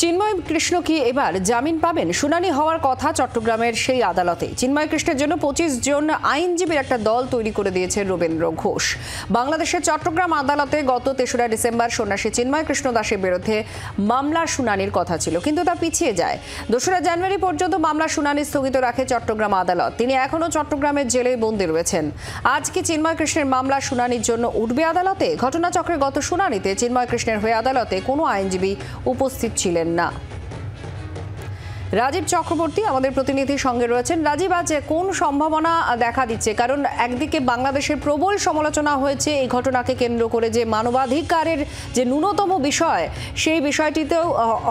চিন্ময় কৃষ্ণ কি এবার জামিন পাবেন? শুনানি হওয়ার কথা চট্টগ্রামের সেই আদালতে। চিন্ময় কৃষ্ণের জন্য 25 জন আইনজীবীর একটা দল তৈরি করে দিয়েছে রবীন্দ্র ঘোষ। বাংলাদেশের চট্টগ্রাম আদালতে গত 3রা ডিসেম্বর সন্ন্যাসী চিন্ময় কৃষ্ণ দাসের বিরুদ্ধে মামলার শুনানির কথা ছিল, কিন্তু তা পিছিয়ে যায়। 2রা জানুয়ারি পর্যন্ত মামলার শুনানি স্থগিত রাখে চট্টগ্রাম আদালত। তিনি এখনও চট্টগ্রামের জেলে বন্দী রয়েছেন। আজ কি চিন্ময় কৃষ্ণের মামলার শুনানির জন্য উঠবে আদালতে? ঘটনাচক্রে গত শুনানিতে চিন্ময় কৃষ্ণের হয়ে আদালতে কোনো আইনজীবী উপস্থিত ছিলেন না। রাজীব চক্রবর্তী আমাদের প্রতিনিধির সঙ্গে রয়েছেন। রাজীব, আজ কোন সম্ভাবনা দেখা দিচ্ছে? কারণ একদিকে বাংলাদেশের প্রবল সমালোচনা হয়েছে এই ঘটনাকে কেন্দ্র করে, যে মানবাধিকারের যে ন্যূনতম বিষয়, সেই বিষয়টিতেও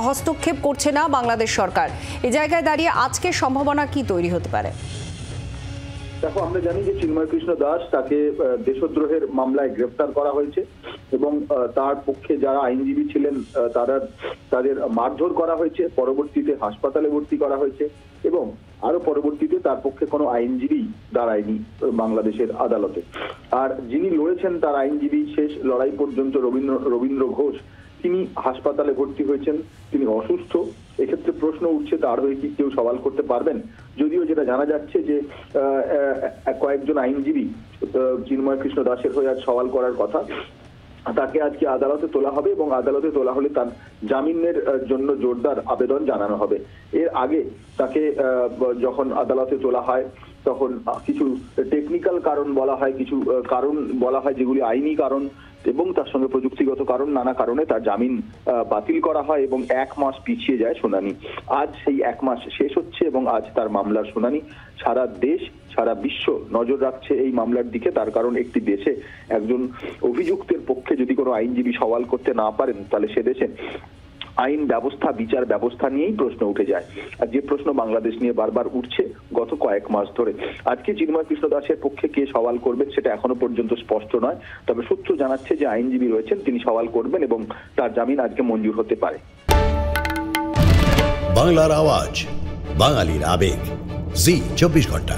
হস্তক্ষেপ করছে না বাংলাদেশ সরকার। এই জায়গায় দাঁড়িয়ে আজকের সম্ভাবনা কি তৈরি হতে পারে? দেখো, আমরা জানি যে চিন্ময় কৃষ্ণ দাস, তাকে দেশদ্রোহের মামলায় গ্রেফতার করা হয়েছে এবং তার পক্ষে যারা আইনজীবী ছিলেন তাদের মারধর করা হয়েছে, পরবর্তীতে হাসপাতালে ভর্তি করা হয়েছে এবং আরো পরবর্তীতে তার পক্ষে কোনো আইনজীবী দাঁড়ায়নি বাংলাদেশের আদালতে। আর যিনি লড়েছেন তার আইনজীবী শেষ লড়াই পর্যন্ত রবীন্দ্র ঘোষ, তিনি হাসপাতালে ভর্তি হয়েছেন, তিনি অসুস্থ। এক্ষেত্রে প্রশ্ন উঠছে তার হয়ে কি কেউ সওয়াল করতে পারবেন? যদিও যেটা জানা যাচ্ছে যে কয়েকজন আইনজীবী চিন্ময় কৃষ্ণ দাসের হয়ে আজ সওয়াল করার কথা। তাকে আজকে আদালতে তোলা হবে এবং আদালতে তোলা হলে তার জামিনের জন্য জোরদার আবেদন জানানো হবে। এর আগে তাকে যখন আদালতে তোলা হয় তখন কিছু টেকনিক্যাল কারণ বলা হয়, কিছু কারণ বলা হয় যেগুলি আইনি কারণ, এবং তার সঙ্গে প্রযুক্তিগত কারণ, নানা কারণে তার জামিন বাতিল করা হয় এবং 1 মাস পিছিয়ে যায় শুনানি। আজ সেই 1 মাস শেষ হচ্ছে এবং আজ তার মামলার শুনানি। সারা দেশ, সারা বিশ্ব নজর রাখছে এই মামলার দিকে। তার কারণ একটি দেশে একজন অভিযুক্তের পক্ষে যদি কোনো আইনজীবী সওয়াল করতে না পারেন, তাহলে সে দেশে আইন ব্যবস্থা, বিচার ব্যবস্থা নিয়েই প্রশ্ন উঠে যায়। আর যে প্রশ্ন বাংলাদেশ নিয়ে বারবার উঠছে গত কয়েক মাস ধরে। আজকে চিন্ময় কৃষ্ণ দাসের পক্ষে কে সওয়াল করবেন সেটা এখনো পর্যন্ত স্পষ্ট নয়, তবে সূত্র জানাচ্ছে যে আইনজীবী রয়েছেন, তিনি সওয়াল করবেন এবং তার জামিন আজকে মঞ্জুর হতে পারে। বাংলার আওয়াজ, বাঙালির আবেগ, জি 24 ঘন্টা।